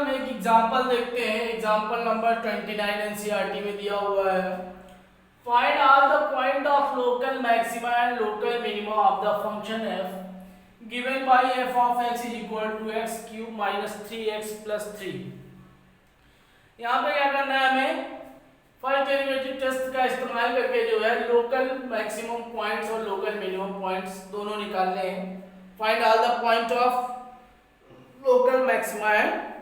हम एक एग्जांपल देखते हैं। एग्जांपल नंबर 29 एनसीईआरटी में दिया हुआ है। Find all the point of local maxima and local minima of the function f given by f of x is equal to x cube minus 3x plus 3। यहाँ पे क्या करना है हमें, फर्स्ट डेरिवेटिव टेस्ट का इस्तेमाल करके जो है लोकल मैक्सिमम पॉइंट्स और लोकल मिनिमम पॉइंट्स दोनों निकालने हैं। Find all the point of local maxima and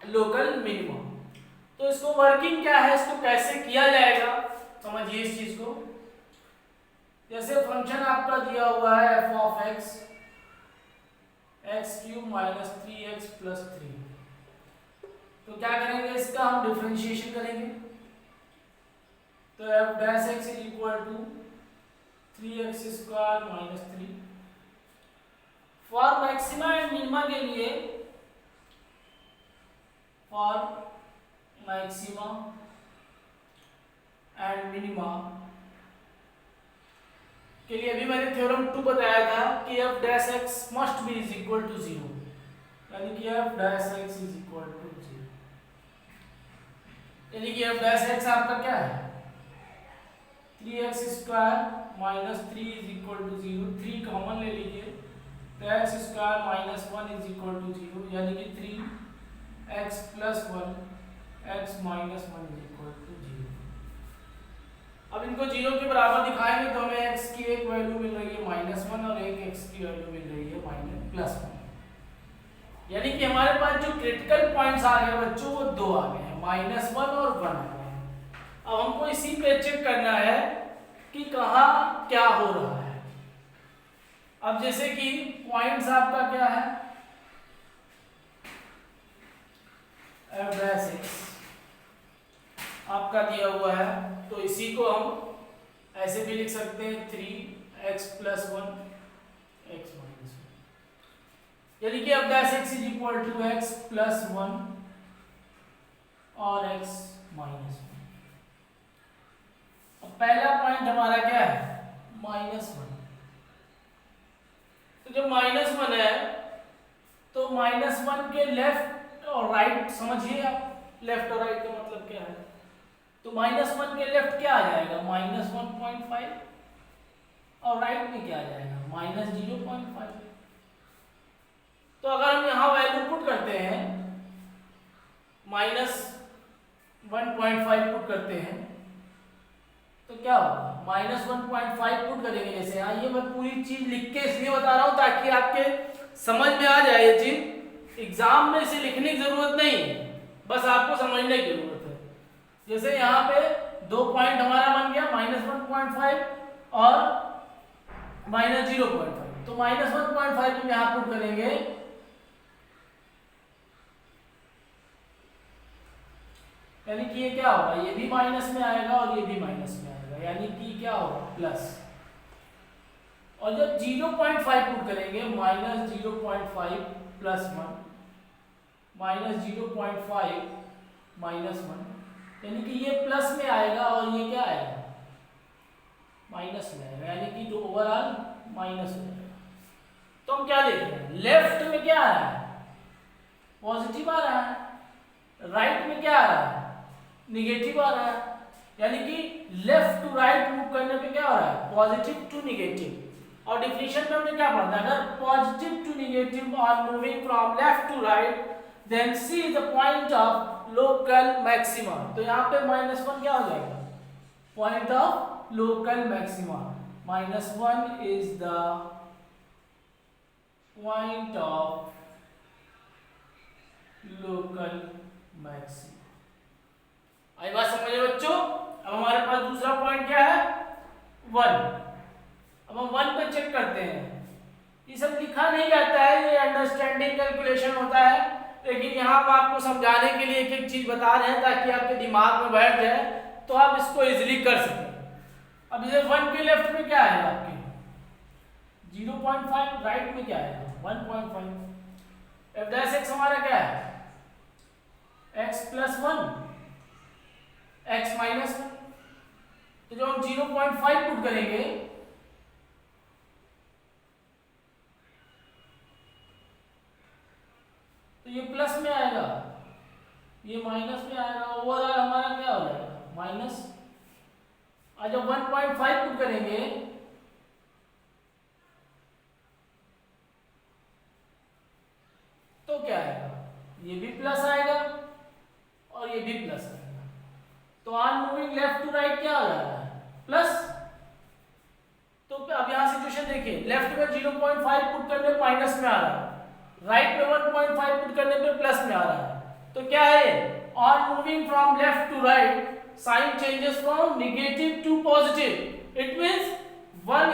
local minima. तो इसको वर्किंग क्या है, इसको कैसे किया जाएगा समझिए इस चीज को। जैसे फंक्शन आपका दिया हुआ है f of x cube minus 3x plus 3, तो क्या करेंगे, इसका हम डिफरेंशिएशन करेंगे। तो f dash x is equal to 3x square minus 3। For maxima and minima के लिए, फॉर मैक्सिमा एंड मिनिमा के लिए अभी मैंने थ्योरम 2 बताया था कि f dash x must be is equal to 0, यानी कि f dash x is equal to 0, यानी कि f डैश x आपका क्या है 3x square minus 3 is equal to 0। 3 common ले लीजिए तो x square minus 1 is equal to 0, यानी कि 3x plus 1 x minus 1 is equal to 0। अब इनको 0 के बराबर दिखाएंगे तो हमें x की एक वैल्यू मिल रही है माइनस 1 और एक x की वैल्यू मिल रही है माइनस प्लस 1, यानी कि हमारे पास जो क्रिटिकल पॉइंट्स आ गए बच्चों वो दो आ गए हैं, माइनस 1 और 1 आ गए हैं। अब हमको इसी पे चेक करना है कि कहाँ क्या हो रहा है। अब जैसे कि पॉइंट्स आपका क्या है f डैश x आपका दिया हुआ है, तो इसी को हम ऐसे भी लिख सकते हैं 3x प्लस 1 x माइनस 1, यानी कि f dash x is equal to x plus 1 और x माइनस 1। अब पहला पॉइंट हमारा क्या है माइनस 1, तो जब माइनस 1 है तो माइनस 1 के लेफ्ट और राइट समझिए आप, लेफ्ट और राइट का मतलब क्या है, तो माइनस 1 के लेफ्ट क्या आ जाएगा माइनस 1.5 और राइट में क्या आ जाएगा माइनस 0.5। तो अगर हम यहाँ वैल्यू पुट करते हैं माइनस 1.5 पुट करते हैं तो क्या होगा माइनस 1.5 पुट करेंगे। जैसे यहाँ ये मैं पूरी चीज लिख के इसलिए बता रहा हूँ ताकि आपके समझ में आ जाए ये चीज, एग्जाम में इसे लिखने की जरूरत नहीं है, बस आपको समझने की जरूरत है। जैसे यहाँ पे दो पॉइंट हमारा बन गया माइनस 1.5 और माइनस 0.5, तो माइनस 1.5 हम यहाँ पुट करेंगे, यानी कि ये क्या होगा ये भी माइनस में आएगा और ये भी माइनस में आएगा, यानी कि क्या होगा प्लस। और जब 0.5 पुट करेंगे माइनस 0.5 प्लस 1 माइनस 0.5 माइनस 1, यानी कि ये प्लस में आएगा और ये क्या आएगा माइनस में आएगा, यानी कि तो ओवरऑल माइनस हो जाएगा। तो हम क्या देख रहे हैं लेफ्ट में क्या आ रहा है पॉजिटिव आ रहा है, राइट में क्या आ रहा है निगेटिव आ रहा है, यानी कि लेफ्ट टू राइट मूव करने पे क्या हो रहा है पॉजिटिव टू निगेटिव। और डिफिनेशन में हमने क्या पढ़ा था, अगर positive to negative are moving from left to right then see the point of local maxima. तो यहाँ पे माइनस 1 क्या हो जाएगा point of local maxima, minus 1 is the point of local maxima. आई बात समझे बच्चों। अब हमारे पास दूसरा पॉइंट क्या है 1। अब हम 1 पे चेक करते हैं, ये सब लिखा नहीं जाता है, ये अंडरस्टैंडिंग कैलकुलेशन होता है, लेकिन यहाँ हम आपको समझाने के लिए एक एक चीज बता रहे हैं ताकि आपके दिमाग में बैठ जाए तो आप इसको इजीली कर सकें। अब जैसे 1 के लेफ्ट में क्या है आपके 0.5, राइट में क्या है 1.5। f डैश x हमारा क्या है x प्लस 1 x माइनस 1, तो जो हम 0.5 पुट करेंगे तो ये प्लस में आएगा ये माइनस में आएगा, ओवरऑल हमारा क्या हो जाएगा माइनस। और जब 1.5 पुट करेंगे तो क्या आएगा, ये भी प्लस आएगा और ये भी प्लस आएगा। तो on moving left to right क्या हो जा रहा है प्लस। तो अब यहां सिचुएशन देखिए, लेफ्ट में 0.5 पुट करने पे माइनस में आ रहा है, राइट में 1.5 पुट करने पे प्लस में आ रहा है। तो क्या है, on moving from left to right sign changes from negative to positive. It means 1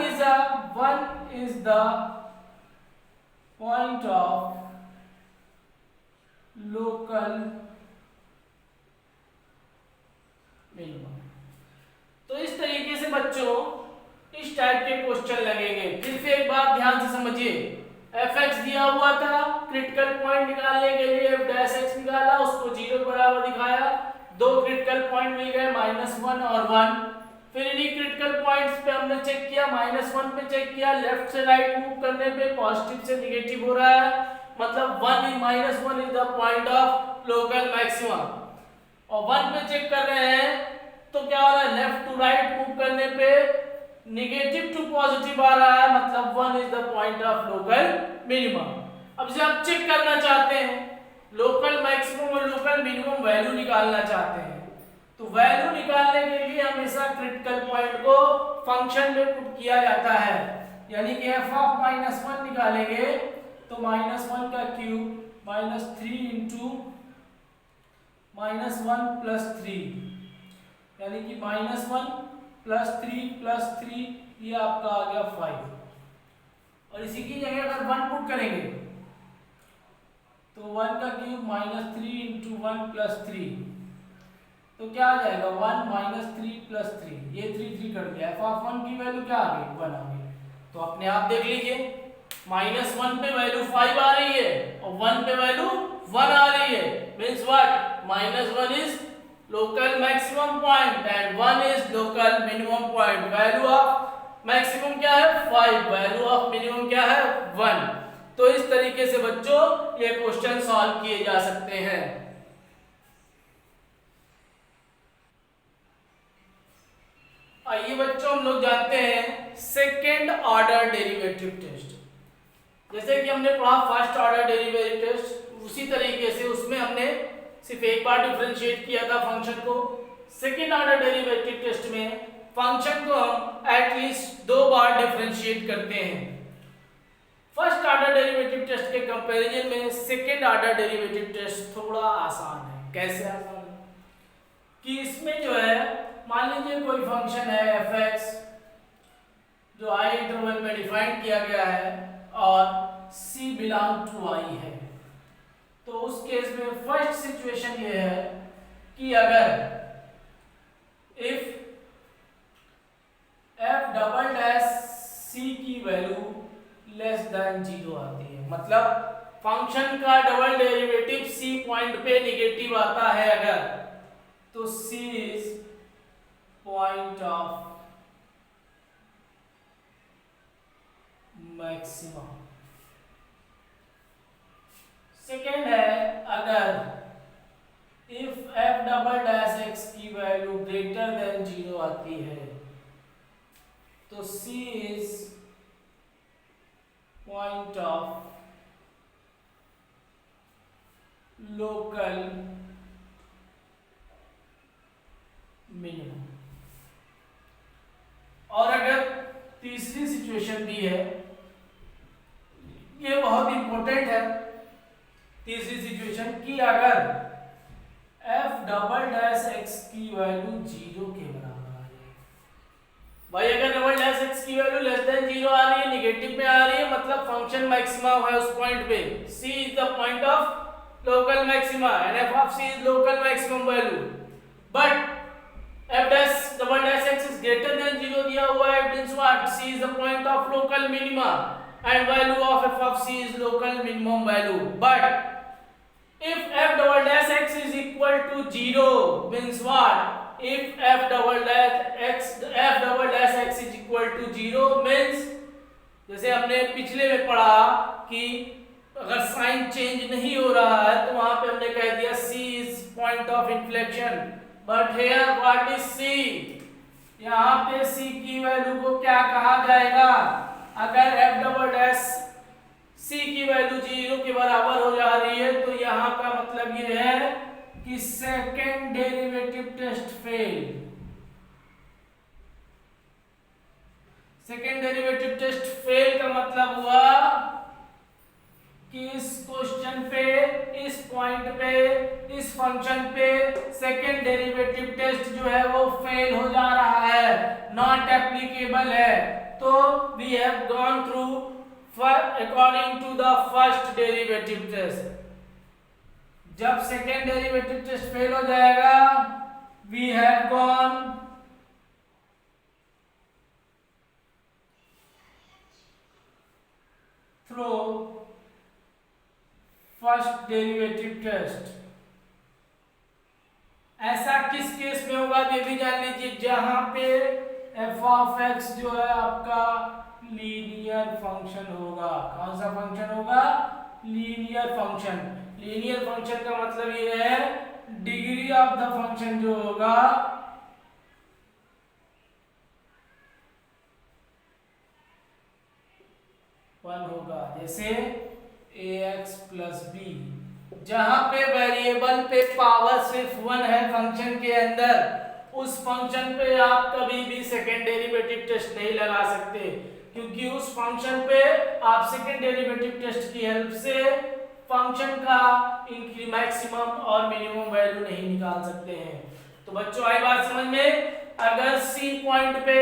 is the point of local minimum. तो इस तरीके से बच्चों इस टाइप के क्वेश्चन लगेंगे। फिर से एक बात ध्यान से समझिए, fx दिया हुआ था, क्रिटिकल पॉइंट निकालने के लिए f' निकाला, उसको 0 बराबर दिखाया, दो क्रिटिकल पॉइंट मिल गए -1 और 1। फिर इन्हीं क्रिटिकल पॉइंट्स पे हमने चेक किया, -1 पे चेक किया, लेफ्ट से राइट मूव करने पे पॉजिटिव से नेगेटिव हो रहा है, मतलब -1 is the point of local maximum. और 1 पे चेक कर रहे हैं तो क्या हो रहा है, लेफ्ट टू राइट मूव करने पे नेगेटिव टू पॉजिटिव आ रहा है, मतलब 1 is the point of local minimum. अब जब आप चेक करना चाहते हैं लोकल मैक्सिमम और लोकल मिनिमम वैल्यू निकालना चाहते हैं, तो वैल्यू निकालने के लिए हमेशा क्रिटिकल पॉइंट को फंक्शन में पुट किया जाता है। यानी कि f ऑफ -1 निकालेंगे तो -1 का क्यूब -3 इंटू -1 प्लस 3, यानी कि -1 प्लस 3 ये आपका आ गया 5। और इसी की जगह अगर 1 पुट करेंगे तो 1 का क्यूब -3 इंटू 1 प्लस 3, तो क्या आ जाएगा 1 -3 प्लस 3, ये 3 कट गया। f ऑफ 1 की वैल्यू क्या आ गई 1 आ गई। तो अपने आप देख लीजिए, -1 पे वैल्यू 5 आ रही है और 1 पे वैल्यू 1 आ रही है, means what, -1 is local maximum point and 1 is local minimum point. Value of maximum क्या है 5, वैल्यू ऑफ मिनिमम क्या है 1। तो इस तरीके से बच्चों ये क्वेश्चन सॉल्व किए जा सकते हैं। आइए बच्चों हम लोग जानते हैं सेकेंड ऑर्डर डेरिवेटिव टेस्ट। जैसे कि हमने पढ़ा फर्स्ट ऑर्डर डेरिवेटिव टेस्ट, उसी तरीके से उसमें हमने सिर्फ एक बार डिफरेंशिएट किया था फंक्शन को। सेकेंड ऑर्डर डेरिवेटिव टेस्ट में फंक्शन को हम एटलीस्ट 2 बार डिफरेंशिएट करते हैं। फर्स्ट ऑर्डर डेरिवेटिव टेस्ट के कंपैरिजन में सेकेंड ऑर्डर डेरिवेटिव टेस्ट थोड़ा आसान है। कैसे आसान है कि इसमें जो है, मान लीजिए कोई फंक्शन है fx जो i इंटरवल में डिफाइन किया गया है और c बिलोंग टू i है, तो उस केस में फर्स्ट सिचुएशन ये है कि अगर if f double dash c की वैल्यू लेस देन 0 आती है, मतलब फंक्शन का डबल डेरिवेटिव c पॉइंट पे नेगेटिव आता है अगर, तो c is point of maximum. Second है अगर if f double dash x की वैल्यू ग्रेटर देन 0 आती है तो c is point of local minimum. और अगर तीसरी सिचुएशन भी है, ये बहुत इंपॉर्टेंट है, तीसरी सिचुएशन कि अगर f डबल डैश x की वैल्यू 0 के बराबर आ जाए। भाई अगर डबल डैश x की वैल्यू लेस देन 0 आ रही है, नेगेटिव में आ रही है, मतलब फंक्शन मैक्सिमम है उस पॉइंट पे, c is the point of local maxima and f of c is local maximum value, but f dash double dash x is greater than 0 दिया हुआ है, it means what, c is the point of local minima and value of f of c is local minimum value, but if f double dash x is equal to 0 means what, if f double dash x is equal to 0 means, जैसे हमने पिछले में पढ़ा कि अगर sign change नहीं हो रहा है तो वहां पे हमने कह दिया c is point of inflection, but here what is C, यहाँ पे सी की वैल्यू को क्या कहा जाएगा? अगर एफ डबल डैश सी की वैल्यू 0 के बराबर हो जा रही है तो यहाँ का मतलब ये है कि second derivative test fail. Second derivative test fail का मतलब हुआ कि इस क्वेश्चन पे, इस पॉइंट पे, इस फंक्शन पे सेकेंड डेरिवेटिव टेस्ट जो है वो फेल हो जा रहा है, नॉट एप्लीकेबल है। तो we have gone through according to the first derivative test. जब सेकेंड डेरिवेटिव टेस्ट फेल हो जाएगा, we have gone through first derivative test. ऐसा किस केस में होगा ये भी जान लीजिए, जहां पे एफ ऑफ एक्स जो है आपका लीनियर फंक्शन होगा। कौन सा फंक्शन होगा? Linear function. लीनियर फंक्शन का मतलब ये है डिग्री ऑफ द फंक्शन जो होगा वन होगा। जैसे ax प्लस बी, जहां पे वेरिएबल पे पावर सिर्फ 1 है फंक्शन के अंदर, उस फंक्शन पे आप कभी भी सेकेंड डेरिवेटिव टेस्ट नहीं लगा सकते, क्योंकि उस फंक्शन पे आप सेकेंड डेरिवेटिव टेस्ट की हेल्प से फंक्शन का इनकी मैक्सिमम और मिनिमम वैल्यू नहीं निकाल सकते हैं। तो बच्चों आई बात समझ में? अगर C पॉइंट पे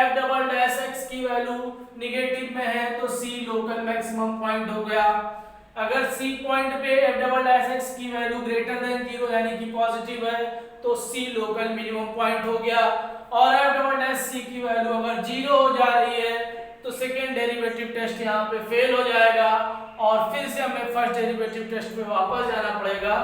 f डबल डैश x की वैल्यू निगेटिव में है तो C लोकल मैक्सिमम पॉइंट हो गया। अगर C पॉइंट पे f डबल डैश x की वैल्यू ग्रेटर देन 0 यानी कि पॉजिटिव है तो C लोकल मिनिमम पॉइंट हो गया। और f डबल डैश C की वैल्यू अगर 0 हो जा रही है तो सेकेंड डेरिवेटिव टेस्ट यहाँ पे फेल हो जाएगा और फिर से हमें फर्स्ट डेरिवेटिव टेस्ट पे वापस जाना पड़ेगा,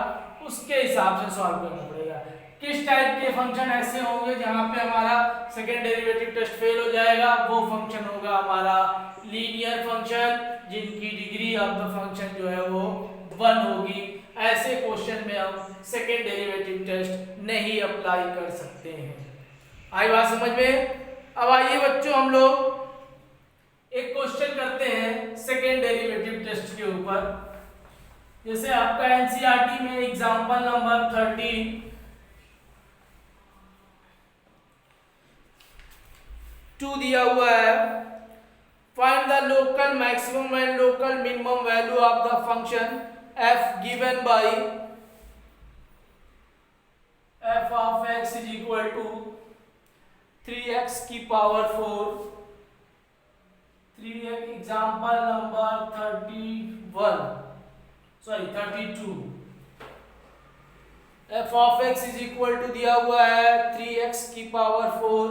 उसके हिसाब से सॉल्व करना पड़ेगा। किस टाइप के फंक्शन ऐसे होंगे जहां पे हमारा सेकेंड डेरिवेटिव टेस्ट फेल हो जाएगा? वो फंक्शन होगा हमारा लीनियर फंक्शन, जिनकी डिग्री ऑफ द फंक्शन जो है वो 1 होगी। ऐसे क्वेश्चन में हम सेकेंड डेरिवेटिव टेस्ट नहीं अप्लाई कर सकते हैं। आई बात समझ में? अब आइए बच्चों हम लोग एक क्वेश्चन करते हैं सेकेंड डेरिवेटिव टेस्ट के ऊपर। जैसे आपका एनसीईआरटी में एग्जांपल नंबर 13 2 दिया हुआ है, find the local maximum and local minimum value of the function f given by f of x is equal to 3x की power 4। 3 example number 32 f of x is equal to दिया हुआ है 3x की power 4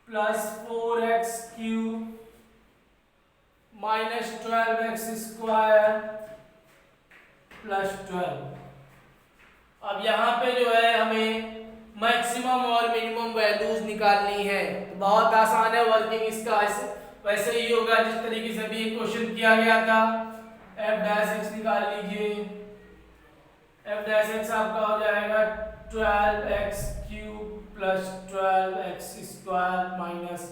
plus 4x cube minus 12x square plus 12। अब यहाँ पे जो है हमें मैक्सिमम और मिनिमम वैल्यूज निकालनी है। तो बहुत आसान है वर्किंग इसका, वैसे ही होगा जिस तरीके से अभी क्वेश्चन किया गया था। f डैश x निकाल लीजिए, f डैश x आपका हो जाएगा 12x cube plus 12x square minus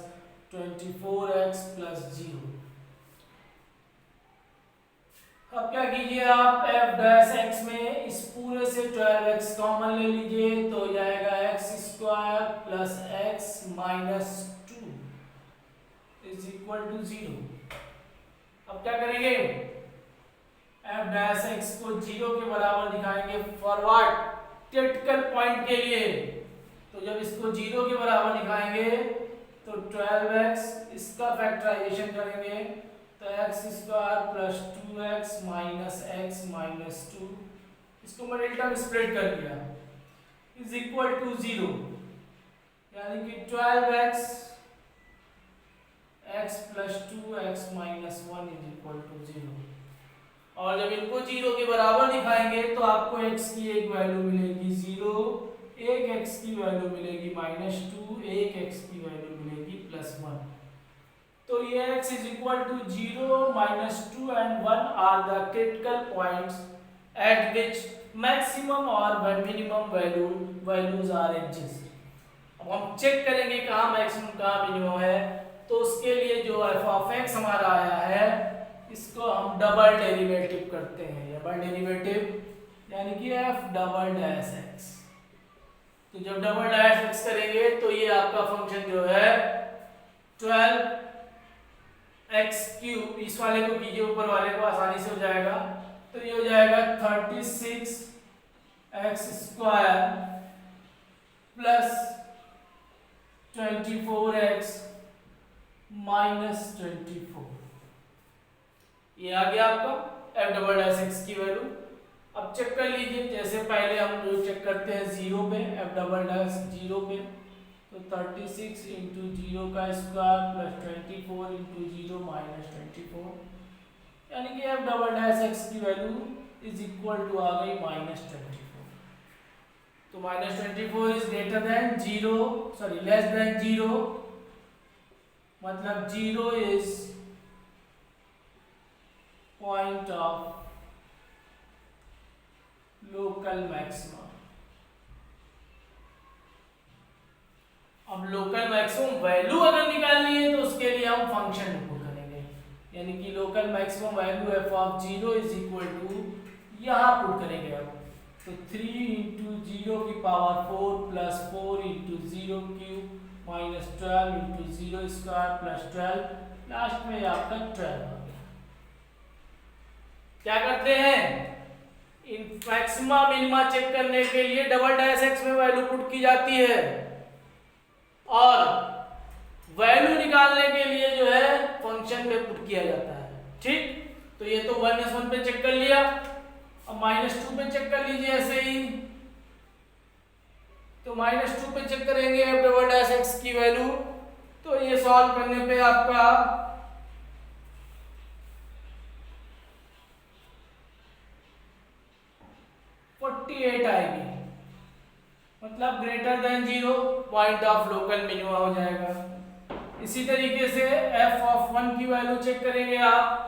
24x plus 0। अब क्या कीजिए आप f डैश x में इस पूरे से 12x कॉमन ले लीजिए तो हो जाएगा x square plus x minus 2 is equal to 0। अब क्या करेंगे? f डैश x को 0 के बराबर दिखाएंगे फॉरवर्ड क्रिटिकल पॉइंट के लिए। तो जब इसको 0 के बराबर दिखाएंगे तो 12x, इसका फैक्टराइजेशन करेंगे तो x square plus 2x minus x minus 2, इसको मैं डेल्टा में स्प्लिट कर दिया, इज इक्वल टू 0, यानी कि 12x x plus 2x minus 1 is equal to 0। और जब इनको 0 के बराबर दिखाएंगे तो आपको x की एक वैल्यू मिलेगी 0, एक x की वैल्यू मिलेगी माइनस 2, एक x की वैल्यू मिलेगी प्लस 1। तो ये x is equal to 0, -2 and 1 are the critical points at which maximum or minimum values are exist। अब हम चेक करेंगे कहाँ मैक्सिमम कहाँ मिनिमम है, तो उसके लिए जो एफ ऑफ एक्स हमारा आया है इसको हम डबल डेरिवेटिव करते हैं, डबल डेरिवेटिव यानी कि एफ डबल डैश एक्स। तो जब डबल डैश एक्स करेंगे तो ये आपका फंक्शन जो है 12x क्यूब, इस वाले को कीजिए ऊपर वाले को, आसानी से हो जाएगा। तो ये हो जाएगा 36x square plus 24x minus 24, ये आ गया आपका एफ डबल डैश एक्स की वैल्यू। अब चेक कर लीजिए, जैसे पहले हम जो चेक करते हैं जीरो पे, एफ डबल डैश जीरो पे, तो 36 इंटू जीरो का square plus 24 into zero minus 24, यानी कि एफ डबल डैश एक्स की वैल्यू इज इक्वल टू आ गई माइनस 24। तो minus 24 is greater than zero, sorry less than zero, मतलब zero is point of local maximum. अब local maximum value अगर निकालनी है तो उसके लिए हम फंक्शन पुट करेंगे, यानी कि local maximum value F of zero is equal to, यहाँ पुट करेंगे अब, तो 3 इंटू जीरो की power 4 plus 4 into zero cube minus 12 into zero square plus 12, last में आपका 12 आ गया। क्या करते हैं, इन मैक्सिमा मिनिमा चेक करने के लिए डबल डैश एक्स में वैल्यू पुट की जाती है, और वैल्यू निकालने के लिए जो है फंक्शन में पुट किया जाता है। ठीक, तो ये तो 1 पे चेक कर लिया, अब -2 पे चेक कर लीजिए ऐसे ही। तो -2 पे चेक करेंगे एफ डबल डैश एक्स की वैल्यू, तो ये सॉल्व करने पे आपका 48 आएगी, मतलब greater than zero, point of local minima हो जाएगा। इसी तरीके से एफ ऑफ 1 की वैल्यू चेक करेंगे आप,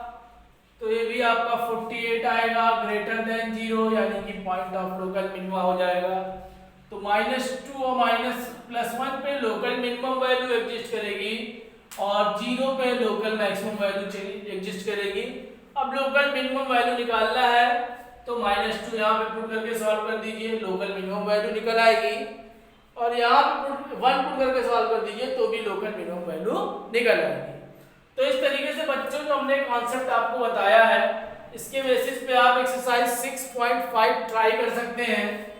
तो ये भी आपका 48 आएगा, ग्रेटर देन जीरो, यानी कि पॉइंट ऑफ लोकल मिनिमा हो जाएगा। तो -2 और +1 पे लोकल मिनिमम वैल्यू एग्जिस्ट करेगी और जीरो पे लोकल मैक्सिमम वैल्यू एग्जिस्ट करेगी। अब लोकल मिनिमम वैल्यू निकालना है तो -2 यहाँ पे पुट करके सॉल्व कर दीजिए, लोकल मिनिमम वैल्यू निकल आएगी, और यहाँ पे 1 पुट करके सॉल्व कर दीजिए तो भी लोकल मिनिमम वैल्यू निकल आएगी। तो इस तरीके से बच्चों जो हमने कॉन्सेप्ट आपको बताया है, इसके बेसिस पे आप एक्सरसाइज 6.5 ट्राई कर सकते हैं,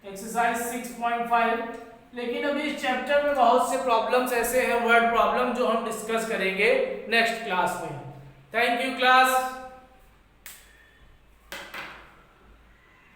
एक्सरसाइज 6.5। लेकिन अभी इस चैप्टर में बहुत से प्रॉब्लम्स ऐसे हैं, वर्ड प्रॉब्लम, जो हम डिस्कस करेंगे नेक्स्ट क्लास में। Thank you class.